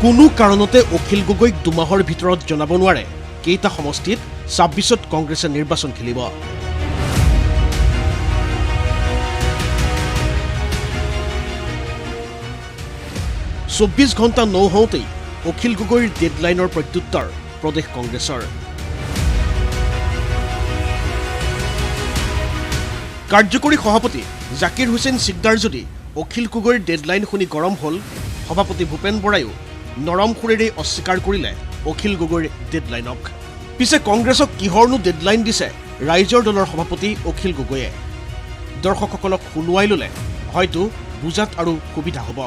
কোনো কাৰণতে অখিল গগৈক দুমাহৰ ভিতৰত জনাব নোৱাৰে কেইটা সমষ্টিত ২৬ত কংগ্ৰেছে নিৰ্বাচন খেলিব। চৌব্বিছ ঘণ্টা নহওঁতেই অখিল গগৈৰ ডেডলাইনৰ প্ৰত্যুত্তৰ প্ৰদেশ কংগ্ৰেছৰ। কাৰ্যকৰী সভাপতি জাকিৰ হুছেইন সিকদাৰ যদি অখিল গগৈৰ ডেডলাইন শুনি গৰম হ'ল, সভাপতি ভূপেন বৰাইও নৰম সুৰেৰে অস্বীকাৰ কৰিলে অখিল গগৈৰ ডেডলাইনক। পিছে কংগ্ৰেছক কিহৰনো ডেডলাইন দিছে ৰাইজৰ দলৰ সভাপতি অখিল গগৈয়ে? দৰ্শকসকলক শুনুৱাই ল'লে হয়তো বুজাত আৰু সুবিধা হ'ব।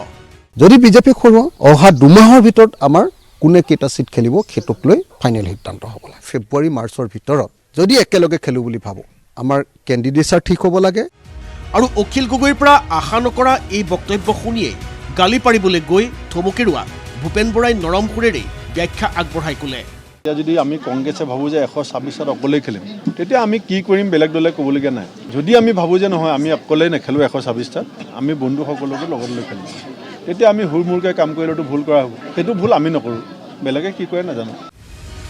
যদি বিজেপি খৰুৱা অহা দুমাহৰ ভিতৰত আমাৰ কোনে কেইটা সিট খেলিব সেইটোক লৈ ফাইনেল সিদ্ধান্ত হ'ব লাগে। ফেব্ৰুৱাৰী মাৰ্চৰ ভিতৰত যদি একেলগে খেলোঁ বুলি ভাবোঁ, আমাৰ কেণ্ডিডেটছাৰ ঠিক হ'ব লাগে। আৰু অখিল গগৈৰ পৰা আশা নকৰা এই বক্তব্য শুনিয়েই গালি পাৰিবলৈ গৈ থমকিৰোৱা ভূপেন বৰাই নৰম সুৰেৰে ব্যাখ্যা আগবঢ়াই ক'লে, এতিয়া যদি আমি কংগ্ৰেছে ভাবোঁ যে 126ত অকলেই খেলিম, তেতিয়া আমি কি কৰিম বেলেগ দলে ক'বলগীয়া নাই। যদি আমি ভাবোঁ যে নহয় আমি অকলেই নেখেলোঁ 126টাত, আমি বন্ধুসকলকো লগত লৈ খেলিম, তেতিয়া আমি হুৰমূৰকৈ কাম কৰিলেতো ভুল কৰা হ'ব। সেইটো ভুল আমি নকৰোঁ, বেলেগে কি কৰে নাজানো।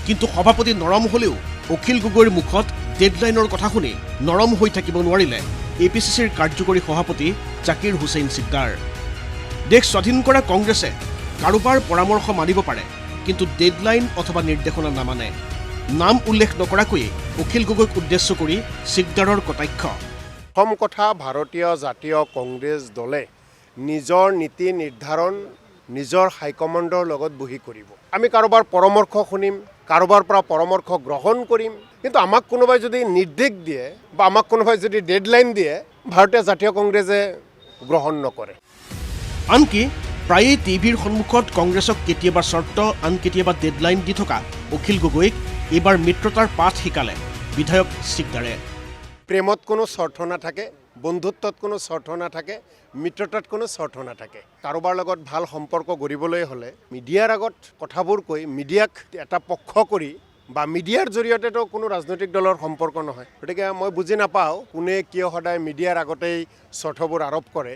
কিন্তু সভাপতি নৰম হ'লেও অখিল গগৈৰ মুখত ডেডলাইনৰ কথা শুনি নৰম হৈ থাকিব নোৱাৰিলে APCCৰ কাৰ্যকৰী সভাপতি জাকিৰ হুছেইন সিকদাৰ। দেশ স্বাধীন কৰা কংগ্ৰেছে কাৰোবাৰ পৰামৰ্শ মানিব পাৰে, কিন্তু ডেডলাইন অথবা নিৰ্দেশনা নামানে। নাম উল্লেখ নকৰাকৈয়ে অখিল গগৈক উদ্দেশ্য কৰি সিকদাৰৰ কটাক্ষ। প্ৰথম কথা, ভাৰতীয় জাতীয় কংগ্ৰেছ দলে নিজৰ নীতি নিৰ্ধাৰণ নিজৰ হাইকমাণ্ডৰ লগত বহি কৰিব। আমি কাৰোবাৰ পৰামৰ্শ শুনিম, কাৰোবাৰ পৰা পৰামৰ্শ গ্ৰহণ কৰিম, কিন্তু আমাক কোনোবাই যদি নিৰ্দেশ দিয়ে বা আমাক কোনোবাই যদি ডেডলাইন দিয়ে, ভাৰতীয় জাতীয় কংগ্ৰেছে গ্ৰহণ নকৰে। আনকি প্ৰায়েই টিভিৰ সন্মুখত কংগ্ৰেছক কেতিয়াবা চৰ্ত, আন কেতিয়াবা ডেডলাইন দি থকা অখিল গগৈক এইবাৰ মিত্ৰতাৰ পাঠ শিকালে বিধায়ক সিকদাৰে। প্ৰেমত কোনো স্বাৰ্থ নাথাকে, বন্ধুত্বত কোনো স্বাৰ্থ নাথাকে, মিত্ৰতাত কোনো স্বাৰ্থ নাথাকে। কাৰোবাৰ লগত ভাল সম্পৰ্ক গঢ়িবলৈ হ'লে মিডিয়াৰ আগত কথাবোৰ কৈ মিডিয়াক এটা পক্ষ কৰি বা মিডিয়াৰ জৰিয়তেতো কোনো ৰাজনৈতিক দলৰ সম্পৰ্ক নহয়। গতিকে মই বুজি নাপাওঁ কোনে কিয় সদায় মিডিয়াৰ আগতেই স্বাৰ্থবোৰ আৰোপ কৰে।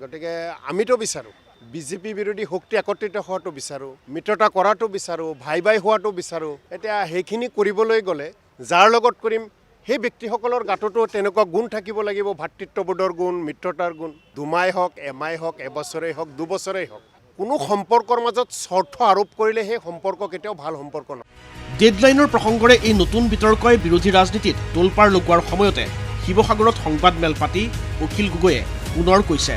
গতিকে আমিতো বিচাৰোঁ বিজেপি বিৰোধী শক্তি একত্ৰিত হোৱাটো বিচাৰোঁ, মিত্ৰতা কৰাটো বিচাৰোঁ, ভাই ভাই হোৱাটো বিচাৰোঁ। এতিয়া সেইখিনি কৰিবলৈ গ'লে যাৰ লগত কৰিম সেই ব্যক্তিসকলৰ গাঁততো তেনেকুৱা গুণ থাকিব লাগিব, ভাতৃত্ববোধৰ গুণ, মিত্ৰতাৰ গুণ। দুমাই হওক, এমাই হওক, এবছৰেই হওক, দুবছৰেই হওক, কোনো সম্পৰ্কৰ মাজত স্বাৰ্থ আৰোপ কৰিলে সেই সম্পৰ্ক কেতিয়াও ভাল সম্পৰ্ক নহয়। ডেডলাইনৰ প্ৰসংগৰে এই নতুন বিতৰ্কই বিৰোধী ৰাজনীতিত তোলপাৰ লগোৱাৰ সময়তে শিৱসাগৰত সংবাদমেল পাতি অখিল গগৈয়ে পুনৰ কৈছে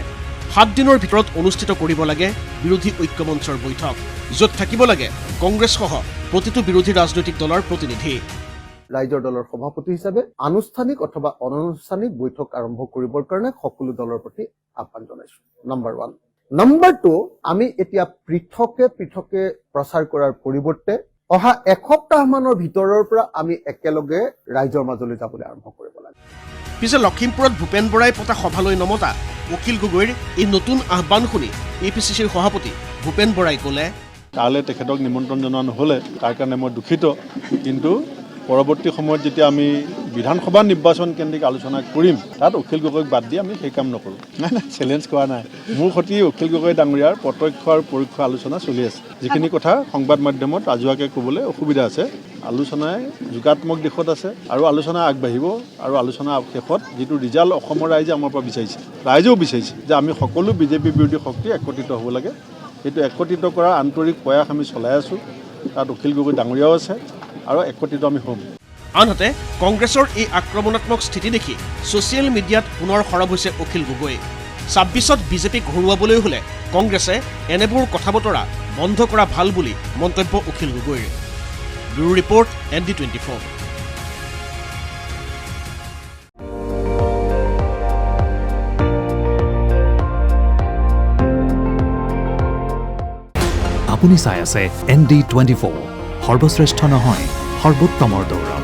7 দিনৰ ভিতৰত অনুষ্ঠিত কৰিব লাগে বিৰোধী ঐক্যমঞ্চৰ বৈঠক, য'ত থাকিব লাগে কংগ্ৰেছসহ প্ৰতিটো বিৰোধী ৰাজনৈতিক দলৰ প্ৰতিনিধি। ৰাইজৰ দলৰ সভাপতি হিচাপে আনুষ্ঠানিক অথবা অনানুষ্ঠানিক বৈঠক আৰম্ভ কৰিবৰ কাৰণে সকলো দলৰ প্ৰতি আহ্বান জনাইছোঁ। নম্বৰ 1। নম্বৰ 2, আমি এতিয়া পৃথকে প্ৰচাৰ কৰাৰ পৰিৱৰ্তে অহা এসপ্তাহমানৰ ভিতৰৰ পৰা আমি একেলগে ৰাইজৰ মাজলৈ যাবলৈ আৰম্ভ কৰিব লাগে। পিছে লখিমপুৰত ভূপেন বৰাই পতা সভালৈ নমতা অখিল গগৈৰ এই নতুন আহ্বান শুনি APCCৰ সভাপতি ভূপেন বৰাই ক'লে, তালৈ তেখেতক নিমন্ত্ৰণ জনোৱা নহ'লে তাৰ কাৰণে মই দুখিত। কিন্তু পৰৱৰ্তী সময়ত যেতিয়া আমি বিধানসভা নিৰ্বাচন কেন্দ্ৰিক আলোচনা কৰিম, তাত অখিল গগৈক বাদ দি আমি সেই কাম নকৰোঁ। নাই, চেলেঞ্জ কৰা নাই। মোৰ সৈতে অখিল গগৈ ডাঙৰীয়াৰ প্ৰত্যক্ষ আৰু পৰোক্ষ আলোচনা চলি আছে। যিখিনি কথা সংবাদ মাধ্যমত ৰাজহুৱাকৈ ক'বলৈ অসুবিধা আছে, আলোচনাই যোগাত্মক দিশত আছে আৰু আলোচনা আগবাঢ়িব। আৰু আলোচনা শেষত যিটো ৰিজাল্ট অসমৰ ৰাইজে আমাৰ পৰা বিচাৰিছে, ৰাইজেও বিচাৰিছে যে আমি সকলো বিজেপি বিৰোধী শক্তি একত্ৰিত হ'ব লাগে। সেইটো একত্ৰিত কৰাৰ আন্তৰিক প্ৰয়াস আমি চলাই আছোঁ। তাত অখিল গগৈ ডাঙৰীয়াও আছে আৰু একত্ৰিত আমি হ'ম। আনহাতে কংগ্ৰেছৰ এই আক্ৰমণাত্মক স্থিতি দেখি ছ'চিয়েল মিডিয়াত পুনৰ সৰব হৈছে অখিল গগৈ। 26ত বিজেপিক হৰুৱাবলৈ হ'লে কংগ্ৰেছে এনেবোৰ কথা বতৰা বন্ধ কৰা ভাল বুলি মন্তব্য অখিল গগৈৰ। Bureau report ND24। আপুনি চাই আছে ND24, সৰ্বশ্ৰেষ্ঠ নহয় সৰ্বোত্তমৰ দৌৰ।